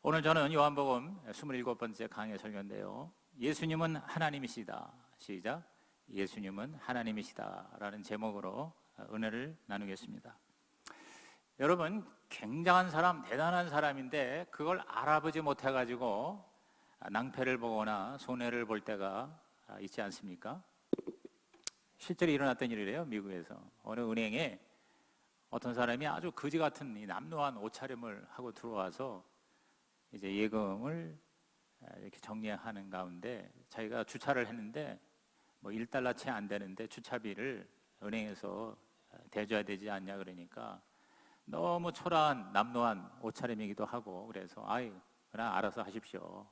오늘 저는 요한복음 27번째 강의 설교인데요. 예수님은 하나님이시다. 시작. 예수님은 하나님이시다 라는 제목으로 은혜를 나누겠습니다. 여러분, 굉장한 사람, 대단한 사람인데 그걸 알아보지 못해가지고 낭패를 보거나 손해를 볼 때가 있지 않습니까? 실제로 일어났던 일이래요. 미국에서 어느 은행에 어떤 사람이 아주 거지 같은 이 남루한 옷차림을 하고 들어와서 이제 예금을 이렇게 정리하는 가운데 자기가 주차를 했는데 뭐 1달러 채 안 되는데 주차비를 은행에서 대줘야 되지 않냐 그러니까 너무 초라한 남루한 옷차림이기도 하고 그래서 그냥 알아서 하십시오.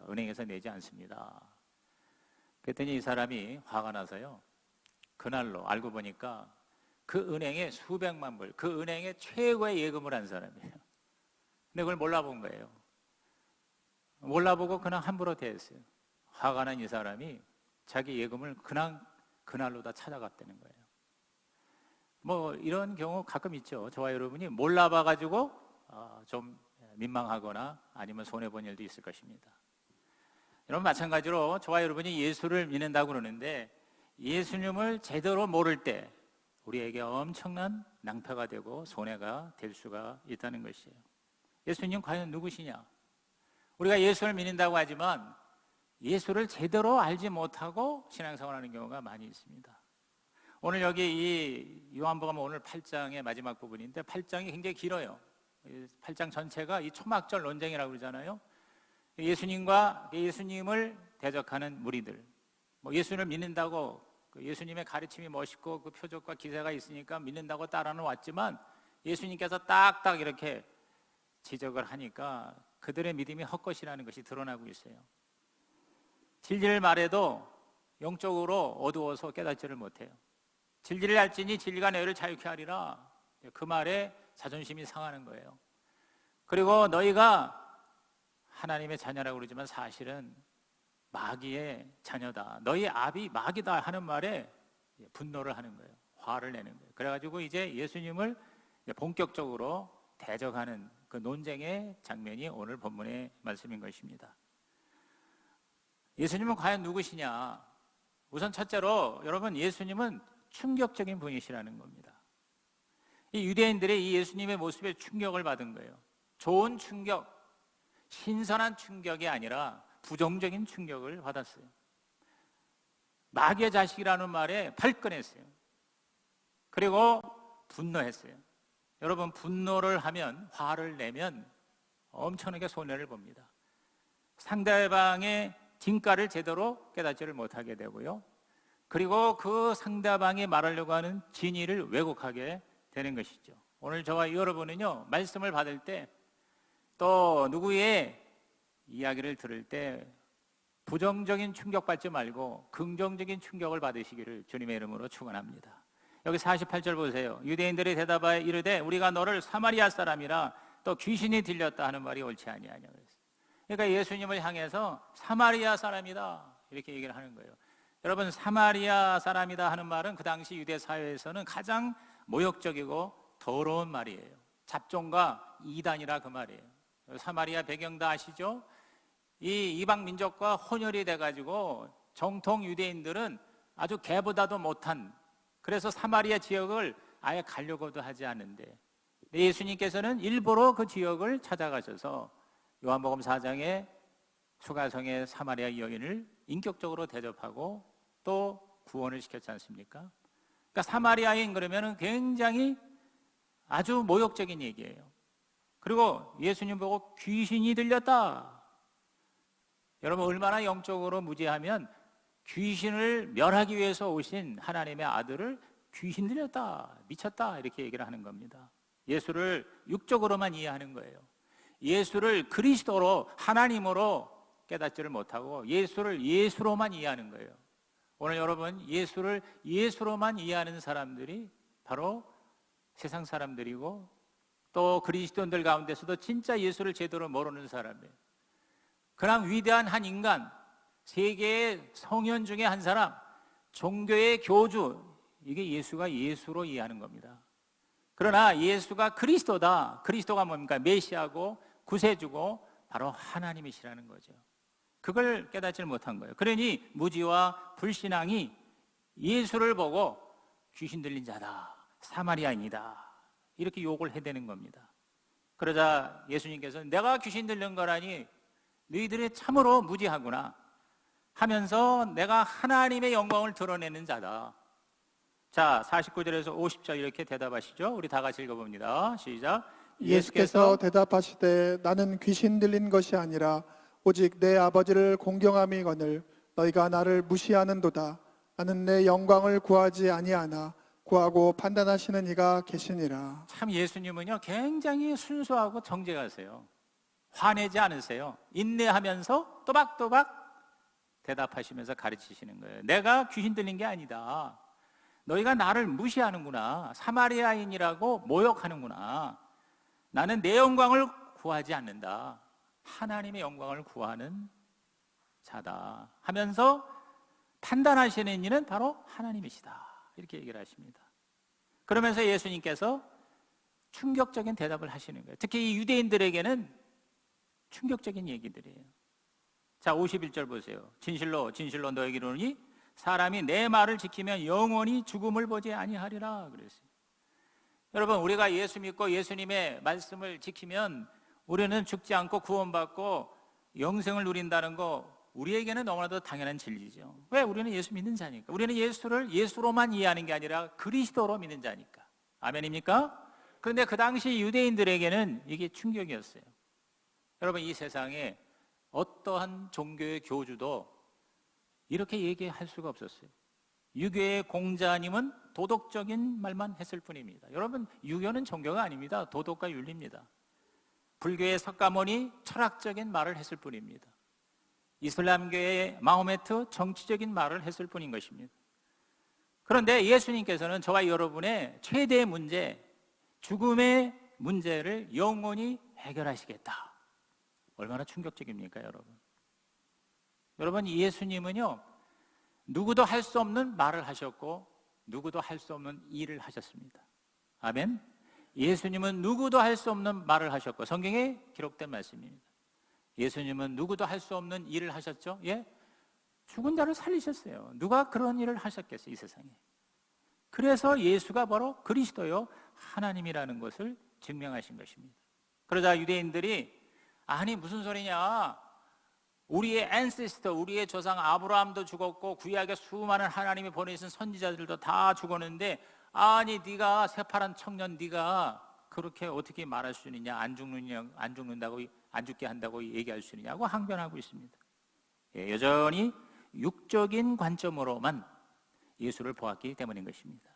은행에서 내지 않습니다. 그랬더니 이 사람이 화가 나서요. 그날로 알고 보니까 그 은행에 수백만 불, 그 은행에 최고의 예금을 한 사람이에요. 근데 그걸 몰라본 거예요. 몰라보고 그냥 함부로 대했어요. 화가 난 이 사람이 자기 예금을 그냥 그날로 다 찾아갔다는 거예요. 뭐 이런 경우 가끔 있죠. 저와 여러분이 몰라봐가지고 좀 민망하거나 아니면 손해본 일도 있을 것입니다. 여러분, 마찬가지로 저와 여러분이 예수를 믿는다고 그러는데 예수님을 제대로 모를 때 우리에게 엄청난 낭패가 되고 손해가 될 수가 있다는 것이에요. 예수님 과연 누구시냐? 우리가 예수를 믿는다고 하지만 예수를 제대로 알지 못하고 신앙생활하는 경우가 많이 있습니다. 오늘 여기 이 요한복음 오늘 8장의 마지막 부분인데 8장이 굉장히 길어요. 8장 전체가 이 초막절 논쟁이라고 그러잖아요. 예수님과 예수님을 대적하는 무리들, 뭐 예수를 믿는다고 예수님의 가르침이 멋있고 그 표적과 기사가 있으니까 믿는다고 따라는 왔지만 예수님께서 딱딱 이렇게 지적을 하니까 그들의 믿음이 헛것이라는 것이 드러나고 있어요. 진리를 말해도 영적으로 어두워서 깨닫지를 못해요. 진리를 알지니 진리가 너희를 자유케 하리라. 그 말에 자존심이 상하는 거예요. 그리고 너희가 하나님의 자녀라고 그러지만 사실은 마귀의 자녀다. 너희 아비 마귀다 하는 말에 분노를 하는 거예요. 화를 내는 거예요. 그래가지고 이제 예수님을 본격적으로 대적하는 그 논쟁의 장면이 오늘 본문의 말씀인 것입니다. 예수님은 과연 누구시냐? 우선 첫째로 여러분, 예수님은 충격적인 분이시라는 겁니다. 이 유대인들의 이 예수님의 모습에 충격을 받은 거예요. 좋은 충격, 신선한 충격이 아니라 부정적인 충격을 받았어요. 마귀의 자식이라는 말에 발끈했어요. 그리고 분노했어요. 여러분, 분노를 하면, 화를 내면 엄청나게 손해를 봅니다. 상대방의 진가를 제대로 깨닫지를 못하게 되고요. 그리고 그 상대방이 말하려고 하는 진의를 왜곡하게 되는 것이죠. 오늘 저와 여러분은요, 말씀을 받을 때 또 누구의 이야기를 들을 때 부정적인 충격받지 말고 긍정적인 충격을 받으시기를 주님의 이름으로 축원합니다. 여기 48절 보세요. 유대인들이 대답하여 이르되 우리가 너를 사마리아 사람이라 또 귀신이 들렸다 하는 말이 옳지 아니하냐 그랬어요. 그러니까 예수님을 향해서 사마리아 사람이다 이렇게 얘기를 하는 거예요. 여러분, 사마리아 사람이다 하는 말은 그 당시 유대 사회에서는 가장 모욕적이고 더러운 말이에요. 잡종과 이단이라 그 말이에요. 사마리아 배경 다 아시죠? 이 이방 민족과 혼혈이 돼가지고 정통 유대인들은 아주 개보다도 못한, 그래서 사마리아 지역을 아예 가려고도 하지 않는데 예수님께서는 일부러 그 지역을 찾아가셔서 요한복음 4장에 수가성의 사마리아 여인을 인격적으로 대접하고 또 구원을 시켰지 않습니까? 그러니까 사마리아인 그러면은 굉장히 아주 모욕적인 얘기예요. 그리고 예수님 보고 귀신이 들렸다. 여러분, 얼마나 영적으로 무지하면 귀신을 멸하기 위해서 오신 하나님의 아들을 귀신 들렸다, 미쳤다 이렇게 얘기를 하는 겁니다. 예수를 육적으로만 이해하는 거예요. 예수를 그리스도로, 하나님으로 깨닫지를 못하고 예수를 예수로만 이해하는 거예요. 오늘 여러분, 예수를 예수로만 이해하는 사람들이 바로 세상 사람들이고 또 그리스도인들 가운데서도 진짜 예수를 제대로 모르는 사람이에요. 그냥 위대한 한 인간, 세계의 성현 중에 한 사람, 종교의 교주, 이게 예수가 예수로 이해하는 겁니다. 그러나 예수가 그리스도다. 그리스도가 뭡니까? 메시아고 구세주고 바로 하나님이시라는 거죠. 그걸 깨닫지 못한 거예요. 그러니 무지와 불신앙이 예수를 보고 귀신 들린 자다, 사마리아인이다, 이렇게 욕을 해대는 겁니다. 그러자 예수님께서는 내가 귀신 들린 거라니 너희들이 참으로 무지하구나 하면서 내가 하나님의 영광을 드러내는 자다. 자, 49절에서 50절 이렇게 대답하시죠. 우리 다 같이 읽어봅니다. 시작. 예수께서 대답하시되 나는 귀신 들린 것이 아니라 오직 내 아버지를 공경함이거늘 너희가 나를 무시하는도다. 나는 내 영광을 구하지 아니하나 구하고 판단하시는 이가 계시니라. 참 예수님은요 굉장히 순수하고 정직하세요. 화내지 않으세요. 인내하면서 또박또박 대답하시면서 가르치시는 거예요. 내가 귀신 들린 게 아니다. 너희가 나를 무시하는구나. 사마리아인이라고 모욕하는구나. 나는 내 영광을 구하지 않는다. 하나님의 영광을 구하는 자다 하면서 판단하시는 이는 바로 하나님이시다, 이렇게 얘기를 하십니다. 그러면서 예수님께서 충격적인 대답을 하시는 거예요. 특히 이 유대인들에게는 충격적인 얘기들이에요. 자, 51절 보세요. 진실로 진실로 너에게 이르노니 사람이 내 말을 지키면 영원히 죽음을 보지 아니하리라 그랬어요. 여러분, 우리가 예수 믿고 예수님의 말씀을 지키면 우리는 죽지 않고 구원받고 영생을 누린다는 거 우리에게는 너무나도 당연한 진리죠. 왜? 우리는 예수 믿는 자니까. 우리는 예수를 예수로만 이해하는 게 아니라 그리스도로 믿는 자니까. 아멘입니까? 그런데 그 당시 유대인들에게는 이게 충격이었어요. 여러분, 이 세상에 어떠한 종교의 교주도 이렇게 얘기할 수가 없었어요. 유교의 공자님은 도덕적인 말만 했을 뿐입니다. 여러분, 유교는 종교가 아닙니다. 도덕과 윤리입니다. 불교의 석가모니 철학적인 말을 했을 뿐입니다. 이슬람교의 마호메트 정치적인 말을 했을 뿐인 것입니다. 그런데 예수님께서는 저와 여러분의 최대의 문제, 죽음의 문제를 영원히 해결하시겠다. 얼마나 충격적입니까, 여러분? 여러분, 예수님은요 누구도 할 수 없는 말을 하셨고 누구도 할 수 없는 일을 하셨습니다. 아멘. 예수님은 누구도 할 수 없는 말을 하셨고, 성경에 기록된 말씀입니다. 예수님은 누구도 할 수 없는 일을 하셨죠. 예? 죽은 자를 살리셨어요. 누가 그런 일을 하셨겠어요, 이 세상에. 그래서 예수가 바로 그리스도요 하나님이라는 것을 증명하신 것입니다. 그러자 유대인들이 아니 무슨 소리냐, 우리의 앤세스터, 우리의 조상 아브라함도 죽었고 구약에 수많은 하나님이 보내신 선지자들도 다 죽었는데 아니 네가 새파란 청년 네가 그렇게 어떻게 말할 수 있느냐, 안 죽는다고, 안 죽게 한다고 얘기할 수 있느냐고 항변하고 있습니다. 예, 여전히 육적인 관점으로만 예수를 보았기 때문인 것입니다.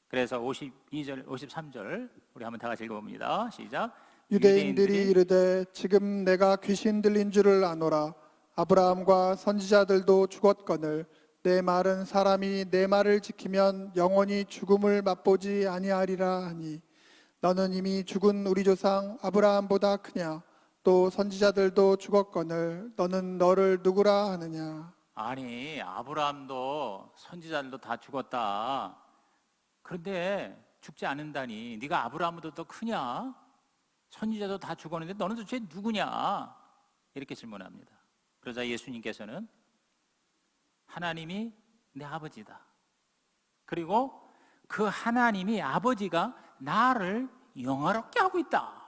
그래서 52절, 53절 우리 한번 다 같이 읽어봅니다. 시작. 유대인들이 이르되 지금 내가 귀신 들린 줄을 아노라. 아브라함과 선지자들도 죽었거늘 내 말은 사람이 내 말을 지키면 영원히 죽음을 맛보지 아니하리라 하니 너는 이미 죽은 우리 조상 아브라함보다 크냐? 또 선지자들도 죽었거늘 너는 너를 누구라 하느냐? 아니 아브라함도 선지자들도 다 죽었다. 그런데 죽지 않는다니 네가 아브라함보다 더 크냐? 선지자도 다 죽었는데 너는 도대체 누구냐? 이렇게 질문합니다. 그러자 예수님께서는 하나님이 내 아버지다. 그리고 그 하나님이 아버지가 나를 영화롭게 하고 있다.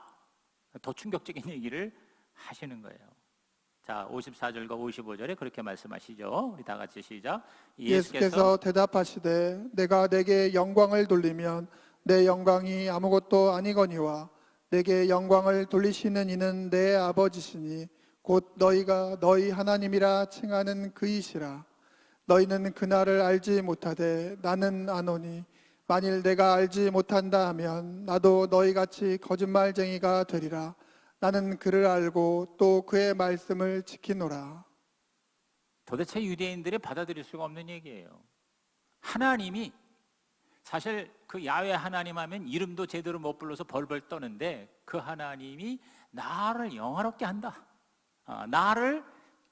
더 충격적인 얘기를 하시는 거예요. 자, 54절과 55절에 그렇게 말씀하시죠. 우리 다 같이 시작. 예수께서 대답하시되 내가 내게 영광을 돌리면 내 영광이 아무것도 아니거니와 내게 영광을 돌리시는 이는 내 아버지시니 곧 너희가 너희 하나님이라 칭하는 그이시라. 너희는 그날을 알지 못하되 나는 아노니 만일 내가 알지 못한다 하면 나도 너희같이 거짓말쟁이가 되리라. 나는 그를 알고 또 그의 말씀을 지키노라. 도대체 유대인들이 받아들일 수가 없는 얘기예요. 하나님이 사실 그 야훼 하나님 하면 이름도 제대로 못 불러서 벌벌 떠는데 그 하나님이 나를 영화롭게 한다. 나를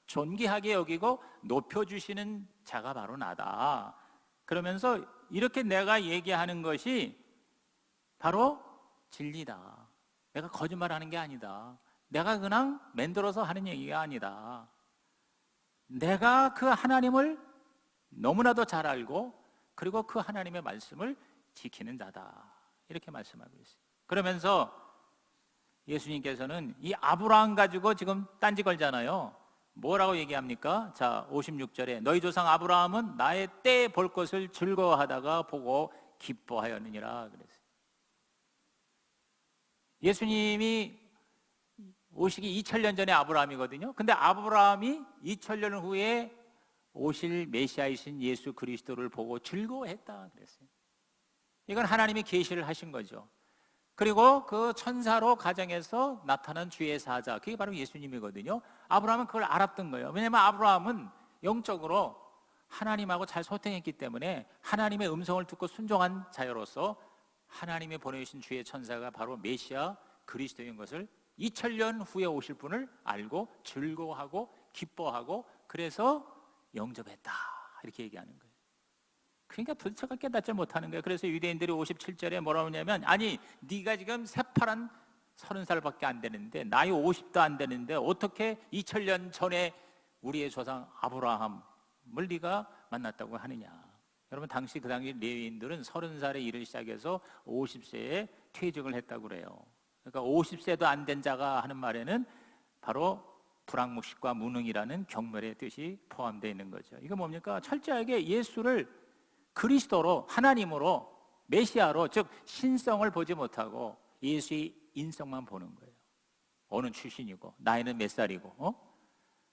존귀하게 여기고 높여주시는 자가 바로 나다. 그러면서 이렇게 내가 얘기하는 것이 바로 진리다. 내가 거짓말하는 게 아니다. 내가 그냥 만들어서 하는 얘기가 아니다. 내가 그 하나님을 너무나도 잘 알고 그리고 그 하나님의 말씀을 지키는 자다. 이렇게 말씀하고 있어요. 그러면서 예수님께서는 이 아브라함 가지고 지금 딴지 걸잖아요. 뭐라고 얘기합니까? 자, 56절에 너희 조상 아브라함은 나의 때 볼 것을 즐거워하다가 보고 기뻐하였느니라 그랬어요. 예수님이 오시기 2000년 전에 아브라함이거든요. 근데 아브라함이 2000년 후에 오실 메시아이신 예수 그리스도를 보고 즐거워했다 그랬어요. 이건 하나님이 계시를 하신 거죠. 그리고 그 천사로 가정에서 나타난 주의 사자, 그게 바로 예수님이거든요. 아브라함은 그걸 알았던 거예요. 왜냐하면 아브라함은 영적으로 하나님하고 잘 소통했기 때문에 하나님의 음성을 듣고 순종한 자로서 하나님이 보내주신 주의 천사가 바로 메시아 그리스도인 것을 2000년 후에 오실 분을 알고 즐거워하고 기뻐하고 그래서 영접했다 이렇게 얘기하는 거예요. 그러니까 도대체가 깨닫지 못하는 거예요. 그래서 유대인들이 57절에 뭐라고 하냐면 아니 네가 지금 새파란 30살밖에 안 되는데 나이 50도 안 되는데 어떻게 2000년 전에 우리의 조상 아브라함을 네가 만났다고 하느냐. 여러분 당시 그 당시 레위인들은 30살에 일을 시작해서 50세에 퇴직을 했다고 그래요. 그러니까 50세도 안 된 자가 하는 말에는 바로 불황묵식과 무능이라는 경멸의 뜻이 포함되어 있는 거죠. 이거 뭡니까? 철저하게 예수를 그리스도로 하나님으로 메시아로 즉 신성을 보지 못하고 예수의 인성만 보는 거예요. 어느 출신이고 나이는 몇 살이고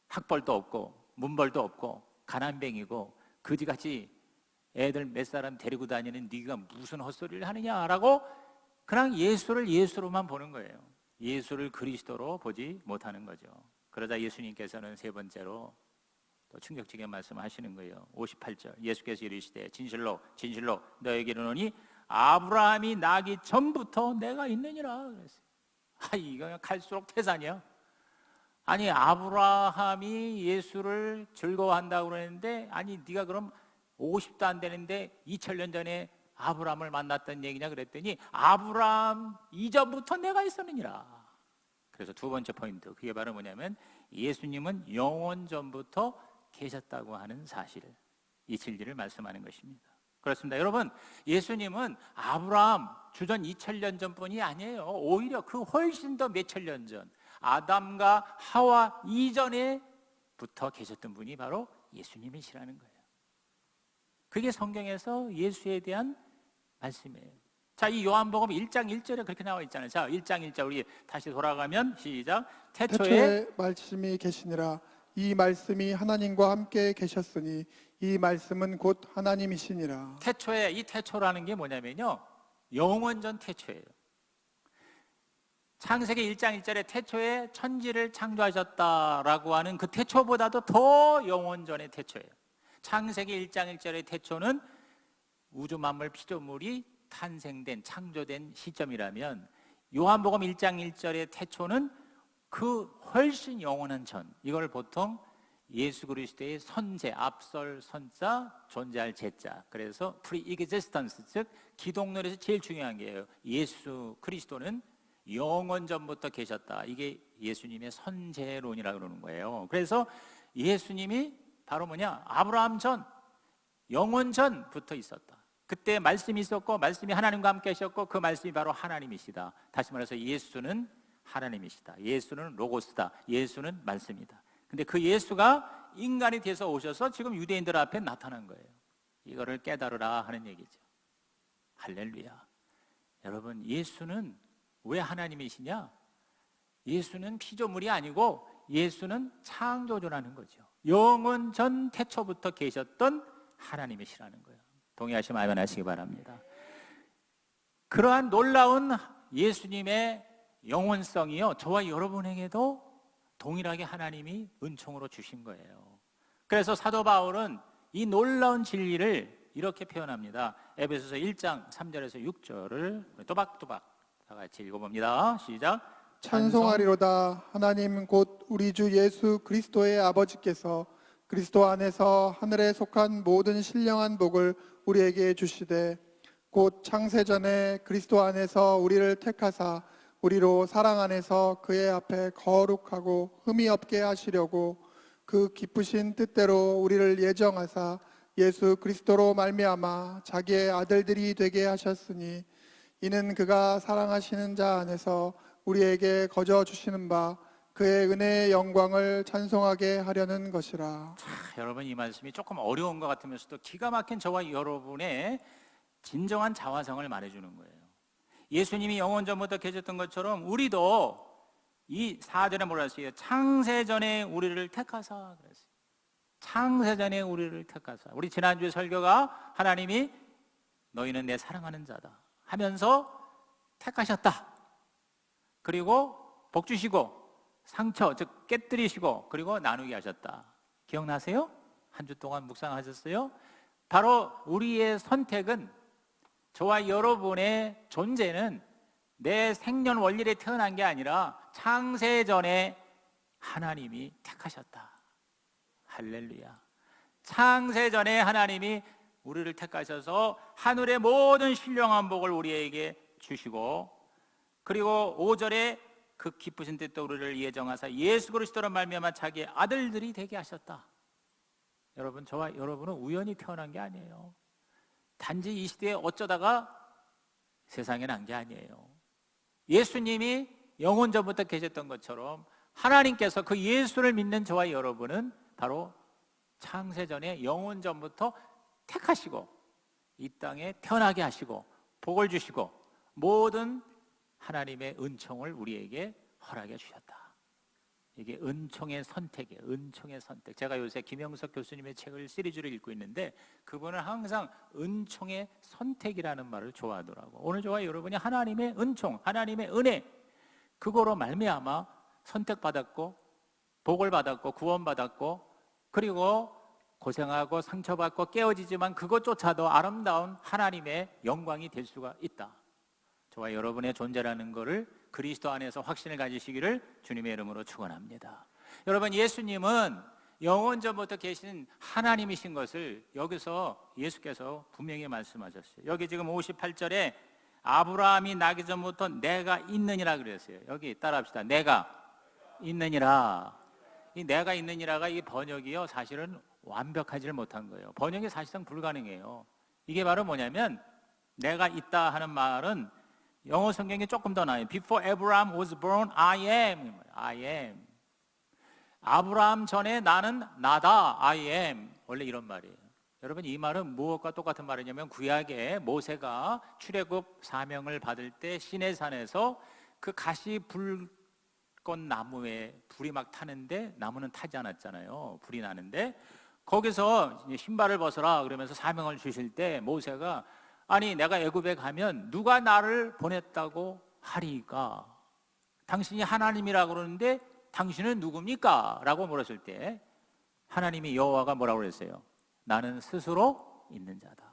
학벌도 없고 문벌도 없고 가난뱅이고 그지같이 애들 몇 사람 데리고 다니는 네가 무슨 헛소리를 하느냐라고 그냥 예수를 예수로만 보는 거예요. 예수를 그리스도로 보지 못하는 거죠. 그러자 예수님께서는 세 번째로 또 충격적인 말씀하시는 거예요. 58절 예수께서 이르시되 진실로 진실로 너에게 이르노니 아브라함이 나기 전부터 내가 있느니라 그랬어요. 이거 그냥 갈수록 태산이야. 아니 아브라함이 예수를 즐거워한다고 그러는데 아니 네가 그럼 50도 안 되는데 2000년 전에 아브라함을 만났던 얘기냐 그랬더니 아브라함 이전부터 내가 있었느니라. 그래서 두 번째 포인트 그게 바로 뭐냐면 예수님은 영원 전부터 계셨다고 하는 사실 이 진리를 말씀하는 것입니다. 그렇습니다. 여러분 예수님은 아브라함 주전 2000년 전뿐이 아니에요. 오히려 그 훨씬 더 몇천 년 전 아담과 하와 이전에부터 계셨던 분이 바로 예수님이시라는 거예요. 그게 성경에서 예수에 대한 말씀이에요. 자, 이 요한복음 1장 1절에 그렇게 나와 있잖아요. 자, 1장 1절 우리 다시 돌아가면 시작. 태초에 말씀이 계시니라. 이 말씀이 하나님과 함께 계셨으니 이 말씀은 곧 하나님이시니라. 태초에 이 태초라는 게 뭐냐면요. 영원전 태초예요. 창세기 1장 1절에 태초에 천지를 창조하셨다라고 하는 그 태초보다도 더 영원전의 태초예요. 창세기 1장 1절의 태초는 우주 만물 피조물이 탄생된 창조된 시점이라면 요한복음 1장 1절의 태초는 그 훨씬 영원한 전 이걸 보통 예수 그리스도의 선제 앞설 선자 존재할 제자 그래서 pre-existence 즉 기독론에서 제일 중요한 게예요. 예수 그리스도는 영원 전부터 계셨다. 이게 예수님의 선제론이라고 그러는 거예요. 그래서 예수님이 바로 뭐냐? 아브라함 전, 영원 전부터 있었다. 그때 말씀이 있었고 말씀이 하나님과 함께 하셨고 그 말씀이 바로 하나님이시다. 다시 말해서 예수는 하나님이시다. 예수는 로고스다. 예수는 말씀이다. 근데 그 예수가 인간이 돼서 오셔서 지금 유대인들 앞에 나타난 거예요. 이거를 깨달으라 하는 얘기죠. 할렐루야. 여러분 예수는 왜 하나님이시냐? 예수는 피조물이 아니고 예수는 창조주라는 거죠. 영원 전 태초부터 계셨던 하나님이시라는 거예요. 동의하시면 아멘 하시기 바랍니다. 그러한 놀라운 예수님의 영원성이요 저와 여러분에게도 동일하게 하나님이 은총으로 주신 거예요. 그래서 사도 바울은 이 놀라운 진리를 이렇게 표현합니다. 에베소서 1장 3절에서 6절을 또박또박 다 같이 읽어봅니다. 시작. 찬송하리로다. 하나님 곧 우리 주 예수 그리스도의 아버지께서 그리스도 안에서 하늘에 속한 모든 신령한 복을 우리에게 주시되 곧 창세 전에 그리스도 안에서 우리를 택하사 우리로 사랑 안에서 그의 앞에 거룩하고 흠이 없게 하시려고 그 기쁘신 뜻대로 우리를 예정하사 예수 그리스도로 말미암아 자기의 아들들이 되게 하셨으니 이는 그가 사랑하시는 자 안에서 우리에게 거저 주시는 바 그의 은혜의 영광을 찬송하게 하려는 것이라. 여러분, 이 말씀이 조금 어려운 것 같으면서도 기가 막힌 저와 여러분의 진정한 자화성을 말해주는 거예요. 예수님이 영원 전부터 계셨던 것처럼 우리도 이 4절에 뭐라 했어요? 창세전에 우리를 택하사 그랬어요. 창세전에 우리를 택하사. 우리 지난주에 설교가 하나님이 너희는 내 사랑하는 자다 하면서 택하셨다. 그리고 복 주시고 상처, 즉 깨뜨리시고 그리고 나누게 하셨다. 기억나세요? 한 주 동안 묵상하셨어요? 바로 우리의 선택은, 저와 여러분의 존재는 내 생년 월일에 태어난 게 아니라 창세전에 하나님이 택하셨다. 할렐루야. 창세전에 하나님이 우리를 택하셔서 하늘의 모든 신령한 복을 우리에게 주시고, 그리고 5절에 그 기쁘신 뜻도 우리를 예정하사 예수 그리스도로 말미암아 자기의 아들들이 되게 하셨다. 여러분, 저와 여러분은 우연히 태어난 게 아니에요. 단지 이 시대에 어쩌다가 세상에 난 게 아니에요. 예수님이 영원 전부터 계셨던 것처럼 하나님께서 그 예수를 믿는 저와 여러분은 바로 창세전에 영원 전부터 택하시고 이 땅에 태어나게 하시고 복을 주시고 모든 하나님의 은총을 우리에게 허락해 주셨다. 이게 은총의 선택이에요. 은총의 선택. 제가 요새 김영석 교수님의 책을 시리즈로 읽고 있는데 그분은 항상 은총의 선택이라는 말을 좋아하더라고요. 오늘 저와 여러분이 하나님의 은총, 하나님의 은혜, 그거로 말미암아 선택받았고 복을 받았고 구원받았고, 그리고 고생하고 상처받고 깨어지지만 그것조차도 아름다운 하나님의 영광이 될 수가 있다. 저와 여러분의 존재라는 것을 그리스도 안에서 확신을 가지시기를 주님의 이름으로 축원합니다. 여러분, 예수님은 영원 전부터 계신 하나님이신 것을 여기서 예수께서 분명히 말씀하셨어요. 여기 지금 58절에 아브라함이 나기 전부터 내가 있느니라 그랬어요. 여기 따라합시다. 내가 있느니라. 이 내가 있느니라가 이 번역이요, 사실은 완벽하지를 못한 거예요. 번역이 사실상 불가능해요. 이게 바로 뭐냐면, 내가 있다 하는 말은 영어 성경이 조금 더 나아요. Before Abraham was born, I am. I am. 아브라함 전에 나는 나다. I am. 원래 이런 말이에요. 여러분, 이 말은 무엇과 똑같은 말이냐면, 구약에 모세가 출애굽 사명을 받을 때 시내산에서 그 가시 불꽃 나무에 불이 막 타는데 나무는 타지 않았잖아요. 불이 나는데 거기서 신발을 벗어라 그러면서 사명을 주실 때 모세가, 아니 내가 애굽에 가면 누가 나를 보냈다고 하리까? 당신이 하나님이라고 그러는데 당신은 누굽니까? 라고 물었을 때 하나님이, 여호와가 뭐라고 그랬어요? 나는 스스로 있는 자다.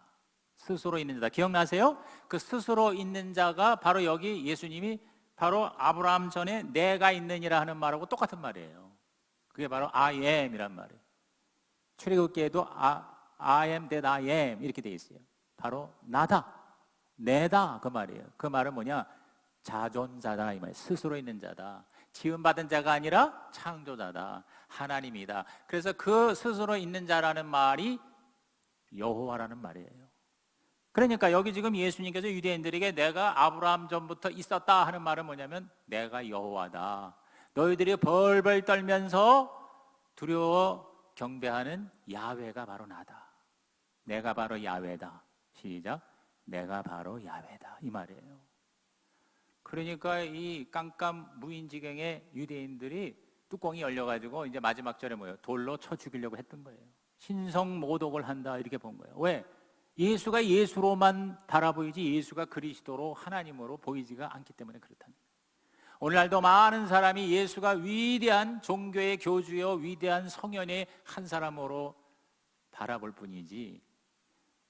스스로 있는 자다. 기억나세요? 그 스스로 있는 자가 바로 여기 예수님이 바로 아브라함 전에 내가 있느니라 하는 말하고 똑같은 말이에요. 그게 바로 I am 이란 말이에요. 출애굽기에도 I am that I am 이렇게 돼 있어요. 바로 나다, 내다 그 말이에요. 그 말은 뭐냐? 자존자다 이 말이에요. 스스로 있는 자다. 지음받은 자가 아니라 창조자다. 하나님이다. 그래서 그 스스로 있는 자라는 말이 여호와라는 말이에요. 그러니까 여기 지금 예수님께서 유대인들에게 내가 아브라함 전부터 있었다 하는 말은 뭐냐면, 내가 여호와다. 너희들이 벌벌 떨면서 두려워 경배하는 야훼가 바로 나다. 내가 바로 야훼다. 시작. 내가 바로 야훼다. 이 말이에요. 그러니까 이 깜깜 무인지경의 유대인들이 뚜껑이 열려가지고 이제 마지막 절에 뭐예요? 돌로 쳐 죽이려고 했던 거예요. 신성모독을 한다 이렇게 본 거예요. 왜? 예수가 예수로만 바라보이지 예수가 그리스도로 하나님으로 보이지가 않기 때문에 그렇다는 거예요. 오늘날도 많은 사람이 예수가 위대한 종교의 교주요 위대한 성현의 한 사람으로 바라볼 뿐이지,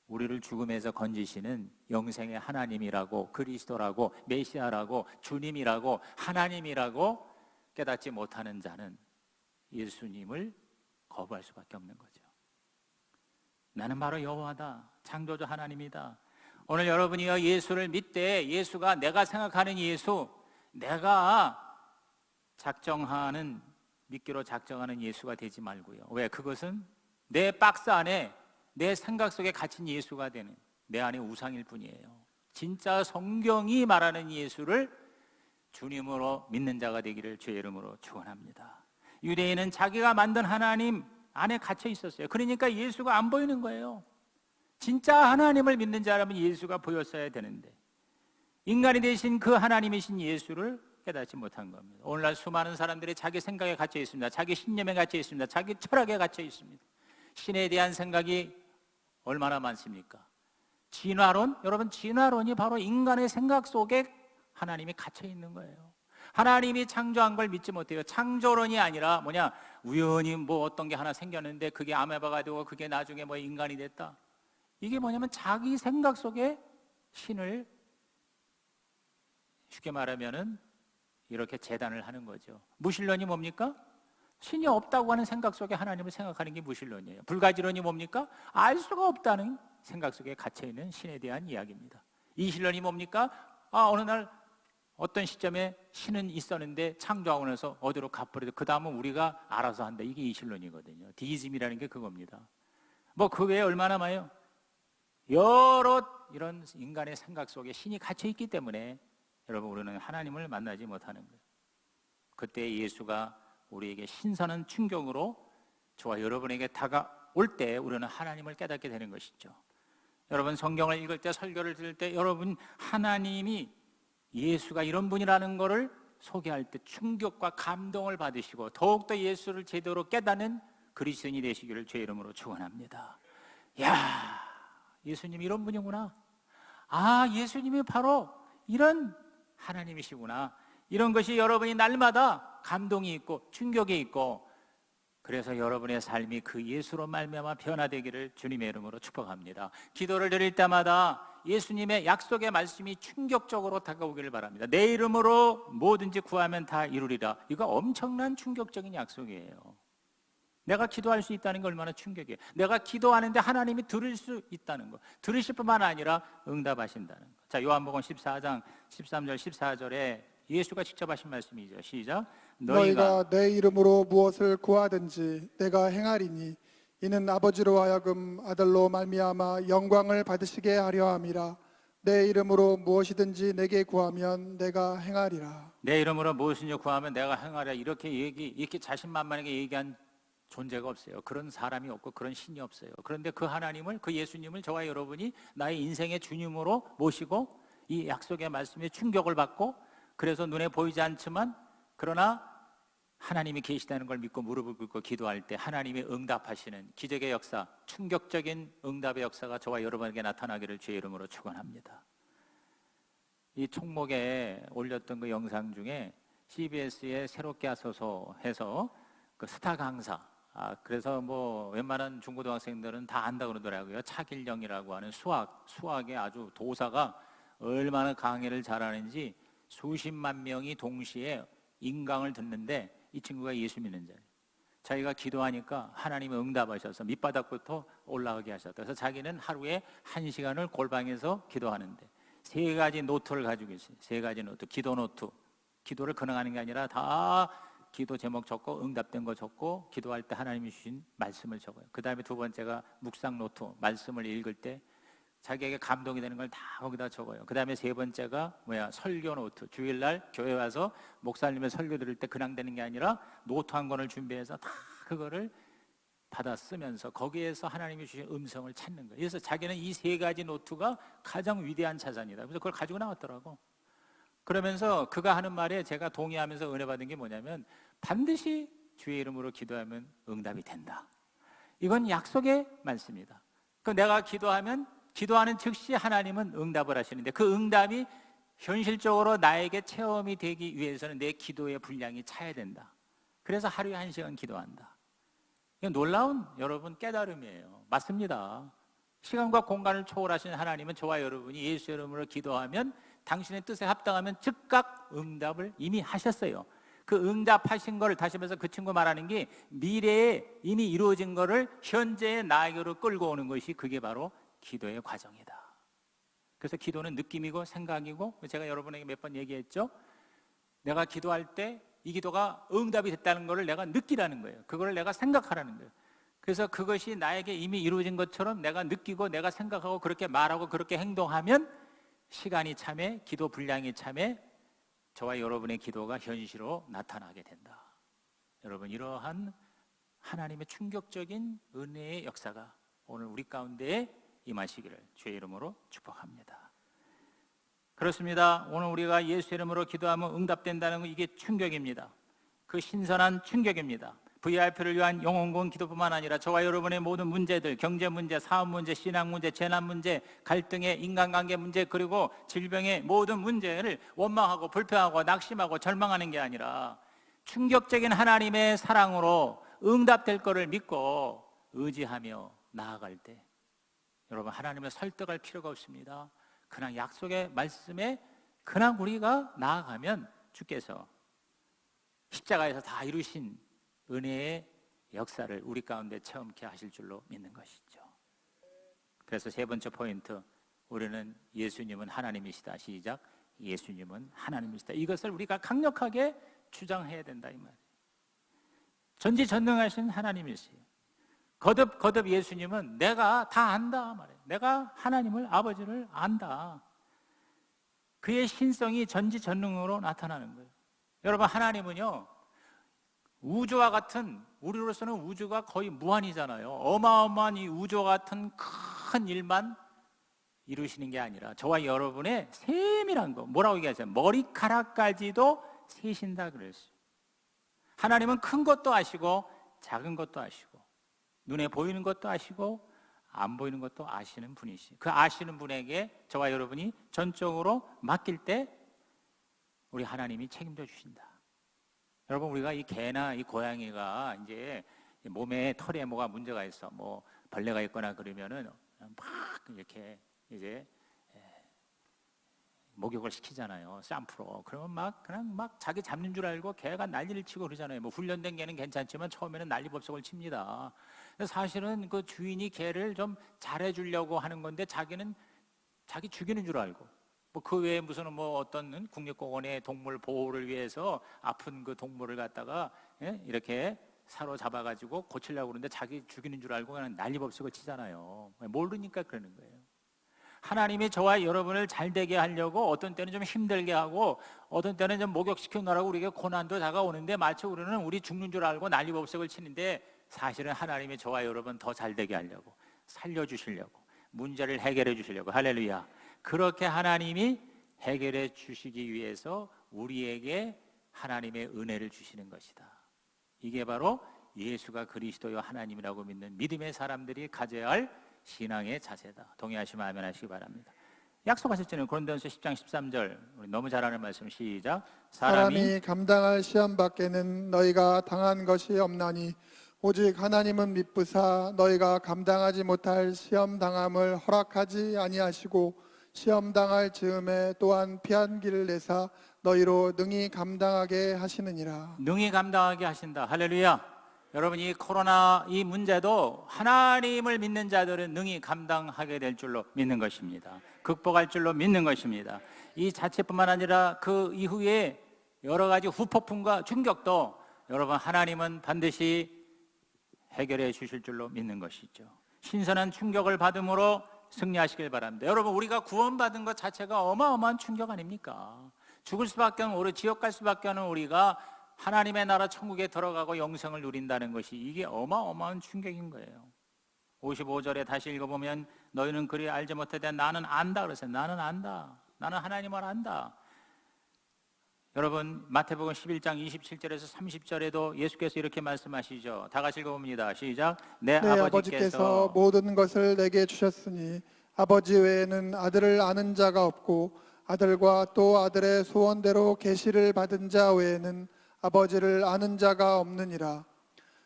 우리를 죽음에서 건지시는 영생의 하나님이라고, 그리스도라고, 메시아라고, 주님이라고, 하나님이라고 깨닫지 못하는 자는 예수님을 거부할 수밖에 없는 거죠. 나는 바로 여호와다. 창조주 하나님이다. 오늘 여러분이 예수를 믿되 예수가 내가 생각하는 예수, 내가 믿기로 작정하는 예수가 되지 말고요. 왜? 그것은 내 박스 안에 내 생각 속에 갇힌 예수가 되는 내 안의 우상일 뿐이에요. 진짜 성경이 말하는 예수를 주님으로 믿는 자가 되기를 주의 이름으로 축원합니다. 유대인은 자기가 만든 하나님 안에 갇혀 있었어요. 그러니까 예수가 안 보이는 거예요. 진짜 하나님을 믿는 자라면 예수가 보였어야 되는데 인간이 되신 그 하나님이신 예수를 깨닫지 못한 겁니다. 오늘날 수많은 사람들이 자기 생각에 갇혀 있습니다. 자기 신념에 갇혀 있습니다. 자기 철학에 갇혀 있습니다. 신에 대한 생각이 얼마나 많습니까? 진화론? 여러분, 진화론이 바로 인간의 생각 속에 하나님이 갇혀 있는 거예요. 하나님이 창조한 걸 믿지 못해요. 창조론이 아니라 우연히 어떤 게 하나 생겼는데 그게 아메바가 되고 그게 나중에 인간이 됐다. 이게 뭐냐면 자기 생각 속에 신을 쉽게 말하면은 이렇게 재단을 하는 거죠. 무신론이 뭡니까? 신이 없다고 하는 생각 속에 하나님을 생각하는 게 무신론이에요. 불가지론이 뭡니까? 알 수가 없다는 생각 속에 갇혀있는 신에 대한 이야기입니다. 이신론이 뭡니까? 어느 날 어떤 시점에 신은 있었는데 창조하고 나서 어디로 가버려도 그 다음은 우리가 알아서 한다. 이게 이신론이거든요. 디이즘이라는 게 그겁니다. 그 외에 얼마나 많아요? 여러 이런 인간의 생각 속에 신이 갇혀있기 때문에 여러분 우리는 하나님을 만나지 못하는 거예요. 그때 예수가 우리에게 신선한 충격으로 저와 여러분에게 다가올 때 우리는 하나님을 깨닫게 되는 것이죠. 여러분 성경을 읽을 때 설교를 들을 때 여러분 하나님이 예수가 이런 분이라는 것을 소개할 때 충격과 감동을 받으시고 더욱더 예수를 제대로 깨닫는 그리스도인이 되시기를 주의 이름으로 축원합니다. 야, 예수님이 이런 분이구나. 예수님이 바로 이런 하나님이시구나. 이런 것이 여러분이 날마다 감동이 있고 충격이 있고 그래서 여러분의 삶이 그 예수로 말미암아 변화되기를 주님의 이름으로 축복합니다. 기도를 드릴 때마다 예수님의 약속의 말씀이 충격적으로 다가오기를 바랍니다. 내 이름으로 뭐든지 구하면 다 이루리라. 이거 엄청난 충격적인 약속이에요. 내가 기도할 수 있다는 게 얼마나 충격이에요. 내가 기도하는데 하나님이 들을 수 있다는 거. 들으실 뿐만 아니라 응답하신다는 거. 자, 요한복음 14장 13절 14절에 예수가 직접 하신 말씀이죠. 시작. 너희가 내 이름으로 무엇을 구하든지 내가 행하리니 이는 아버지로 하여금 아들로 말미암아 영광을 받으시게 하려 함이라. 내 이름으로 무엇이든지 내게 구하면 내가 행하리라. 내 이름으로 무엇이든지 구하면 내가 행하리라. 이렇게 자신만만하게 얘기한 존재가 없어요. 그런 사람이 없고 그런 신이 없어요. 그런데 그 하나님을, 그 예수님을 저와 여러분이 나의 인생의 주님으로 모시고 이 약속의 말씀에 충격을 받고 그래서 눈에 보이지 않지만 그러나 하나님이 계시다는 걸 믿고 무릎을 꿇고 기도할 때 하나님이 응답하시는 기적의 역사, 충격적인 응답의 역사가 저와 여러분에게 나타나기를 주의 이름으로 축원합니다. 이 총목에 올렸던 그 영상 중에 CBS에 새롭게 하소서 해서 그 스타 강사, 그래서 웬만한 중고등학생들은 다 안다 그러더라고요. 차길령이라고 하는 수학의 아주 도사가 얼마나 강의를 잘하는지 수십만 명이 동시에 인강을 듣는데 이 친구가 예수 믿는 자예요. 자기가 기도하니까 하나님이 응답하셔서 밑바닥부터 올라가게 하셨다. 그래서 자기는 하루에 1시간을 골방에서 기도하는데 3가지 노트를 가지고 있어요. 3가지 노트, 기도 노트. 기도를 근황하는 게 아니라 다 기도 제목 적고 응답된 거 적고 기도할 때 하나님이 주신 말씀을 적어요. 그 다음에 2번째가 묵상 노트, 말씀을 읽을 때 자기에게 감동이 되는 걸 다 거기다 적어요. 그 다음에 3번째가 설교 노트. 주일날 교회 와서 목사님의 설교 들을 때 그냥 되는 게 아니라 노트 한 권을 준비해서 다 그거를 받아 쓰면서 거기에서 하나님이 주신 음성을 찾는 거예요. 그래서 자기는 이 3가지 노트가 가장 위대한 자산이다. 그래서 그걸 가지고 나왔더라고. 그러면서 그가 하는 말에 제가 동의하면서 은혜 받은 게 뭐냐면 반드시 주의 이름으로 기도하면 응답이 된다. 이건 약속의 말씀이다. 내가 기도하는 즉시 하나님은 응답을 하시는데 그 응답이 현실적으로 나에게 체험이 되기 위해서는 내 기도의 분량이 차야 된다. 그래서 하루에 1시간 기도한다. 이건 놀라운 여러분 깨달음이에요. 맞습니다. 시간과 공간을 초월하신 하나님은 저와 여러분이 예수 이름으로 기도하면 당신의 뜻에 합당하면 즉각 응답을 이미 하셨어요. 그 응답하신 거를 다시 말해서 그 친구 말하는 게 미래에 이미 이루어진 거를 현재의 나에게로 끌고 오는 것이 그게 바로 기도의 과정이다. 그래서 기도는 느낌이고 생각이고 제가 여러분에게 몇 번 얘기했죠. 내가 기도할 때 이 기도가 응답이 됐다는 것을 내가 느끼라는 거예요. 그걸 내가 생각하라는 거예요. 그래서 그것이 나에게 이미 이루어진 것처럼 내가 느끼고 내가 생각하고 그렇게 말하고 그렇게 행동하면 시간이 참에 기도 분량이 참에 저와 여러분의 기도가 현실로 나타나게 된다. 여러분, 이러한 하나님의 충격적인 은혜의 역사가 오늘 우리 가운데에 임하시기를 주의 이름으로 축복합니다. 그렇습니다. 오늘 우리가 예수 이름으로 기도하면 응답된다는 거, 이게 충격입니다. 그 신선한 충격입니다. VIP를 위한 영혼구원 기도뿐만 아니라 저와 여러분의 모든 문제들, 경제 문제, 사업 문제, 신앙 문제, 재난 문제, 갈등의 인간관계 문제, 그리고 질병의 모든 문제를 원망하고 불평하고 낙심하고 절망하는 게 아니라 충격적인 하나님의 사랑으로 응답될 것을 믿고 의지하며 나아갈 때, 여러분, 하나님을 설득할 필요가 없습니다. 그냥 약속의 말씀에 그냥 우리가 나아가면 주께서 십자가에서 다 이루신 은혜의 역사를 우리 가운데 체험케 하실 줄로 믿는 것이죠. 그래서 세 번째 포인트, 우리는 예수님은 하나님이시다. 시작. 예수님은 하나님이시다. 이것을 우리가 강력하게 주장해야 된다, 이 말이에요. 전지전능하신 하나님이시에요. 거듭 예수님은 내가 다 안다 말이에요. 내가 하나님을, 아버지를 안다. 그의 신성이 전지전능으로 나타나는 거예요. 여러분, 하나님은요, 우주와 같은, 우리로서는 우주가 거의 무한이잖아요. 어마어마한 이 우주와 같은 큰 일만 이루시는 게 아니라 저와 여러분의 세밀한 거, 뭐라고 얘기하세요? 머리카락까지도 세신다 그랬어요. 하나님은 큰 것도 아시고 작은 것도 아시고 눈에 보이는 것도 아시고 안 보이는 것도 아시는 분이시. 그 아시는 분에게 저와 여러분이 전적으로 맡길 때 우리 하나님이 책임져 주신다. 여러분, 우리가 이 개나 이 고양이가 이제 몸에 털에 뭐가 문제가 있어, 뭐 벌레가 있거나 그러면은 막 이렇게 이제 목욕을 시키잖아요. 샴푸로. 그러면 그냥 자기 잡는 줄 알고 개가 난리를 치고 그러잖아요. 뭐 훈련된 개는 괜찮지만 처음에는 난리법석을 칩니다. 사실은 그 주인이 개를 좀 잘해주려고 하는 건데 자기는 자기 죽이는 줄 알고, 뭐 그 외에 무슨 뭐 어떤 국립공원의 동물 보호를 위해서 아픈 그 동물을 갖다가 이렇게 사로잡아가지고 고치려고 그러는데 자기 죽이는 줄 알고 그냥 난리법석을 치잖아요. 모르니까 그러는 거예요. 하나님이 저와 여러분을 잘 되게 하려고 어떤 때는 좀 힘들게 하고 어떤 때는 좀 목욕시켜 놓으라고 우리에게 고난도 다가오는데 마치 우리는 우리 죽는 줄 알고 난리법석을 치는데 사실은 하나님이 저와 여러분 더 잘 되게 하려고, 살려주시려고, 문제를 해결해 주시려고, 할렐루야, 그렇게 하나님이 해결해 주시기 위해서 우리에게 하나님의 은혜를 주시는 것이다. 이게 바로 예수가 그리스도요 하나님이라고 믿는 믿음의 사람들이 가져야 할 신앙의 자세다. 동의하시면 아멘 하시기 바랍니다. 약속하셨잖아요. 고린도전서 10장 13절. 우리 너무 잘 아는 말씀, 시작. 사람이 감당할 시험 밖에는 너희가 당한 것이 없나니 오직 하나님은 미쁘사 너희가 감당하지 못할 시험 당함을 허락하지 아니하시고 시험 당할 즈음에 또한 피한 길을 내사 너희로 능히 감당하게 하시느니라. 능히 감당하게 하신다. 할렐루야. 여러분, 이 코로나 이 문제도 하나님을 믿는 자들은 능히 감당하게 될 줄로 믿는 것입니다. 극복할 줄로 믿는 것입니다. 이 자체뿐만 아니라 그 이후에 여러 가지 후폭풍과 충격도 여러분 하나님은 반드시 해결해 주실 줄로 믿는 것이죠. 신선한 충격을 받음으로 승리하시길 바랍니다. 여러분, 우리가 구원받은 것 자체가 어마어마한 충격 아닙니까? 죽을 수밖에 없는, 우리 지옥 갈 수밖에 없는 우리가 하나님의 나라 천국에 들어가고 영생을 누린다는 것이 이게 어마어마한 충격인 거예요. 55절에 다시 읽어보면 너희는 그리 알지 못하되 나는 안다 그랬어요. 나는 안다. 나는 하나님을 안다. 여러분, 마태복음 11장 27절에서 30절에도 예수께서 이렇게 말씀하시죠. 다 같이 읽어봅니다. 시작. 내 아버지께서 모든 것을 내게 주셨으니 아버지 외에는 아들을 아는 자가 없고 아들과 또 아들의 소원대로 계시를 받은 자 외에는 아버지를 아는 자가 없느니라.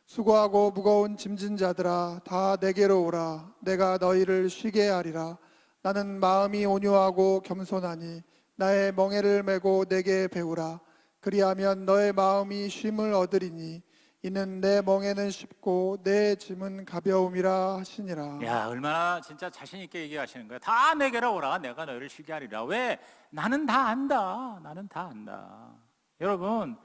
수고하고 무거운 짐진 자들아 다 내게로 오라. 내가 너희를 쉬게 하리라. 나는 마음이 온유하고 겸손하니 나의 멍에를 메고 내게 배우라. 그리하면 너의 마음이 쉼을 얻으리니 이는 내 멍에는 쉽고 내 짐은 가벼움이라 하시니라. 야, 얼마나 진짜 자신 있게 얘기하시는 거야. 다 내게로 오라. 내가 너희를 쉬게 하리라. 왜? 나는 다 안다. 나는 다 안다. 여러분,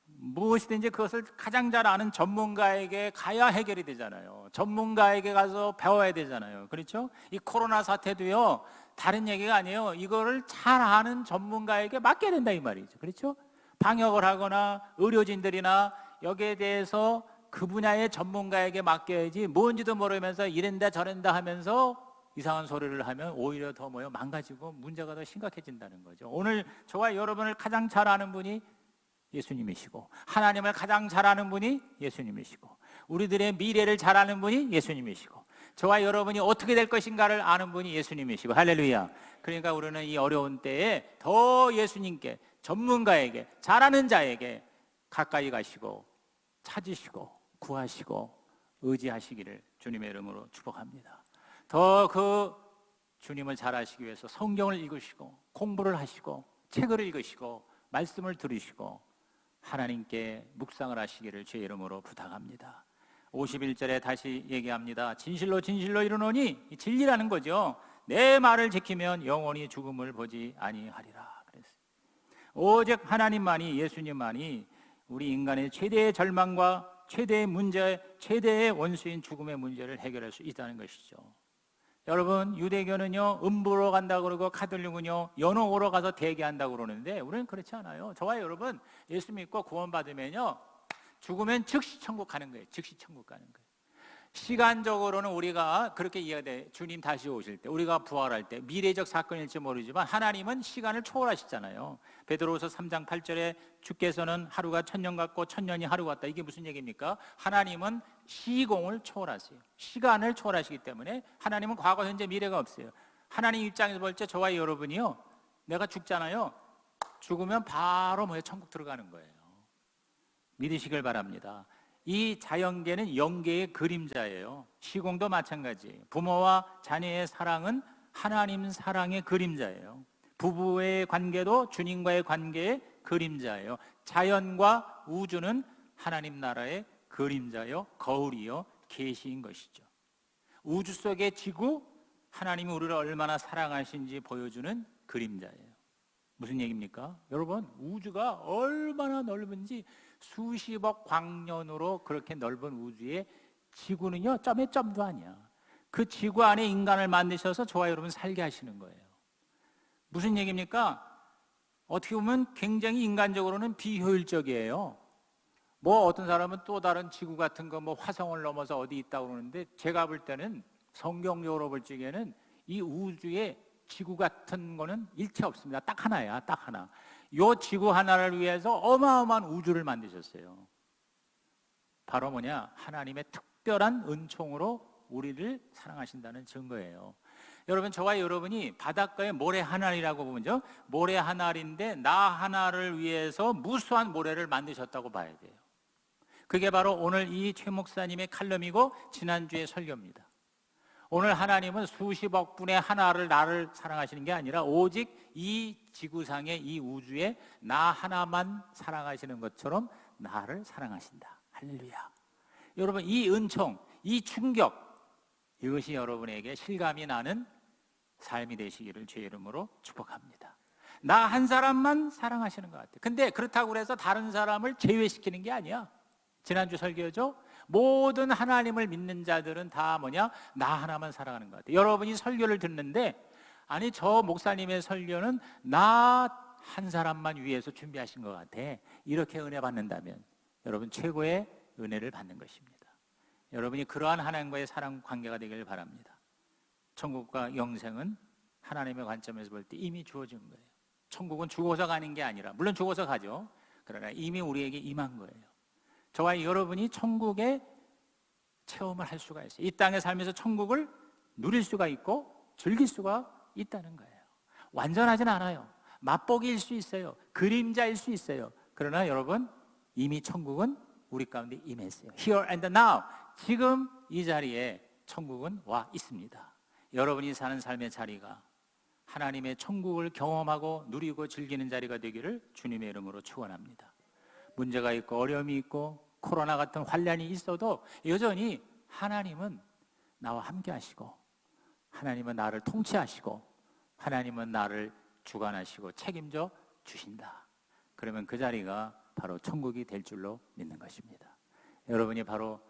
무엇이든지 그것을 가장 잘 아는 전문가에게 가야 해결이 되잖아요. 전문가에게 가서 배워야 되잖아요. 그렇죠? 이 코로나 사태도요, 다른 얘기가 아니에요. 이거를 잘 아는 전문가에게 맡겨야 된다 이 말이죠. 그렇죠? 방역을 하거나 의료진들이나 여기에 대해서 그 분야의 전문가에게 맡겨야지, 뭔지도 모르면서 이런다 저런다 하면서 이상한 소리를 하면 오히려 더 망가지고 문제가 더 심각해진다는 거죠. 오늘 저와 여러분을 가장 잘 아는 분이 예수님이시고, 하나님을 가장 잘 아는 분이 예수님이시고, 우리들의 미래를 잘 아는 분이 예수님이시고, 저와 여러분이 어떻게 될 것인가를 아는 분이 예수님이시고, 할렐루야. 그러니까 우리는 이 어려운 때에 더 예수님께, 전문가에게, 잘 아는 자에게 가까이 가시고 찾으시고 구하시고 의지하시기를 주님의 이름으로 축복합니다. 더 그 주님을 잘 아시기 위해서 성경을 읽으시고 공부를 하시고 책을 읽으시고 말씀을 들으시고 하나님께 묵상을 하시기를 주의 이름으로 부탁합니다. 51절에 다시 얘기합니다. 진실로 진실로 이르노니, 이 진리라는 거죠. 내 말을 지키면 영원히 죽음을 보지 아니하리라 그랬어요. 오직 하나님만이, 예수님만이 우리 인간의 최대의 절망과 최대의 문제, 최대의 원수인 죽음의 문제를 해결할 수 있다는 것이죠. 여러분, 유대교는요 음부로 간다고 그러고 카톨릭은요 연옥으로 가서 대기한다고 그러는데 우리는 그렇지 않아요. 저와 여러분 예수 믿고 구원받으면요 죽으면 즉시 천국 가는 거예요. 즉시 천국 가는 거예요. 시간적으로는 우리가 그렇게 이해가 돼. 주님 다시 오실 때, 우리가 부활할 때 미래적 사건일지 모르지만 하나님은 시간을 초월하시잖아요. 베드로후서 3장 8절에 주께서는 하루가 천년 같고 천년이 하루 같다. 이게 무슨 얘기입니까? 하나님은 시공을 초월하세요. 시간을 초월하시기 때문에 하나님은 과거, 현재, 미래가 없어요. 하나님 입장에서 볼 때 저와 여러분이요, 내가 죽잖아요. 죽으면 바로 천국 들어가는 거예요. 믿으시길 바랍니다. 이 자연계는 영계의 그림자예요. 시공도 마찬가지. 부모와 자녀의 사랑은 하나님 사랑의 그림자예요. 부부의 관계도 주님과의 관계의 그림자예요. 자연과 우주는 하나님 나라의 그림자요, 거울이요, 계시인 것이죠. 우주 속의 지구, 하나님이 우리를 얼마나 사랑하신지 보여주는 그림자예요. 무슨 얘기입니까? 여러분, 우주가 얼마나 넓은지 수십억 광년으로 그렇게 넓은 우주에 지구는요 점의 점도 아니야. 그 지구 안에 인간을 만드셔서 저와 여러분 살게 하시는 거예요. 무슨 얘기입니까? 어떻게 보면 굉장히 인간적으로는 비효율적이에요. 어떤 사람은 또 다른 지구 같은 거 화성을 넘어서 어디 있다고 그러는데, 제가 볼 때는 성경적으로 볼 적에는 이 우주에 지구 같은 거는 일체 없습니다. 딱 하나야, 딱 하나. 요 지구 하나를 위해서 어마어마한 우주를 만드셨어요. 바로 하나님의 특별한 은총으로 우리를 사랑하신다는 증거예요. 여러분, 저와 여러분이 바닷가의 모래 하나이라고 보면요, 모래 하나인데 나 하나를 위해서 무수한 모래를 만드셨다고 봐야 돼요. 그게 바로 오늘 이 최 목사님의 칼럼이고 지난주의 설교입니다. 오늘 하나님은 수십억 분의 하나를, 나를 사랑하시는 게 아니라 오직 이 지구상의 이 우주에 나 하나만 사랑하시는 것처럼 나를 사랑하신다. 할렐루야. 여러분, 이 은총, 이 충격, 이것이 여러분에게 실감이 나는 삶이 되시기를 주의 이름으로 축복합니다. 나 한 사람만 사랑하시는 것 같아요. 근데 그렇다고 해서 다른 사람을 제외시키는 게 아니야. 지난주 설교죠? 모든 하나님을 믿는 자들은 다 나 하나만 사랑하는 것 같아요. 여러분이 설교를 듣는데, 아니 저 목사님의 설교는 나 한 사람만 위해서 준비하신 것 같아, 이렇게 은혜 받는다면 여러분 최고의 은혜를 받는 것입니다. 여러분이 그러한 하나님과의 사랑 관계가 되길 바랍니다. 천국과 영생은 하나님의 관점에서 볼 때 이미 주어진 거예요. 천국은 죽어서 가는 게 아니라, 물론 죽어서 가죠. 그러나 이미 우리에게 임한 거예요. 저와 여러분이 천국의 체험을 할 수가 있어요. 이 땅에 살면서 천국을 누릴 수가 있고 즐길 수가 있다는 거예요. 완전하진 않아요. 맛보기일 수 있어요. 그림자일 수 있어요. 그러나 여러분, 이미 천국은 우리 가운데 임했어요. Here and now, 지금 이 자리에 천국은 와 있습니다. 여러분이 사는 삶의 자리가 하나님의 천국을 경험하고 누리고 즐기는 자리가 되기를 주님의 이름으로 축원합니다. 문제가 있고 어려움이 있고 코로나 같은 환난이 있어도 여전히 하나님은 나와 함께 하시고, 하나님은 나를 통치하시고, 하나님은 나를 주관하시고 책임져 주신다. 그러면 그 자리가 바로 천국이 될 줄로 믿는 것입니다. 여러분이 바로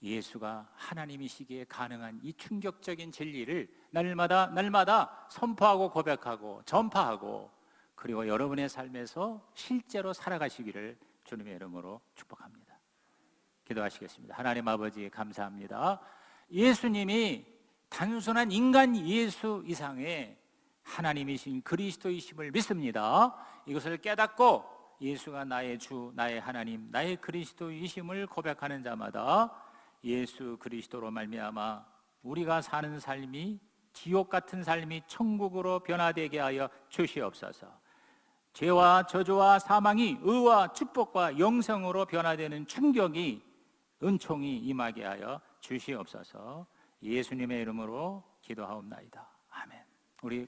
예수가 하나님이시기에 가능한 이 충격적인 진리를 날마다 선포하고 고백하고 전파하고, 그리고 여러분의 삶에서 실제로 살아가시기를 주님의 이름으로 축복합니다. 기도하시겠습니다. 하나님 아버지, 감사합니다. 예수님이 단순한 인간 예수 이상의 하나님이신 그리스도이심을 믿습니다. 이것을 깨닫고 예수가 나의 주, 나의 하나님, 나의 그리스도이심을 고백하는 자마다 예수 그리스도로 말미암아 우리가 사는 삶이 지옥 같은 삶이 천국으로 변화되게 하여 주시옵소서. 죄와 저주와 사망이 의와 축복과 영생으로 변화되는 충격이, 은총이 임하게 하여 주시옵소서. 예수님의 이름으로 기도하옵나이다. 아멘. 우리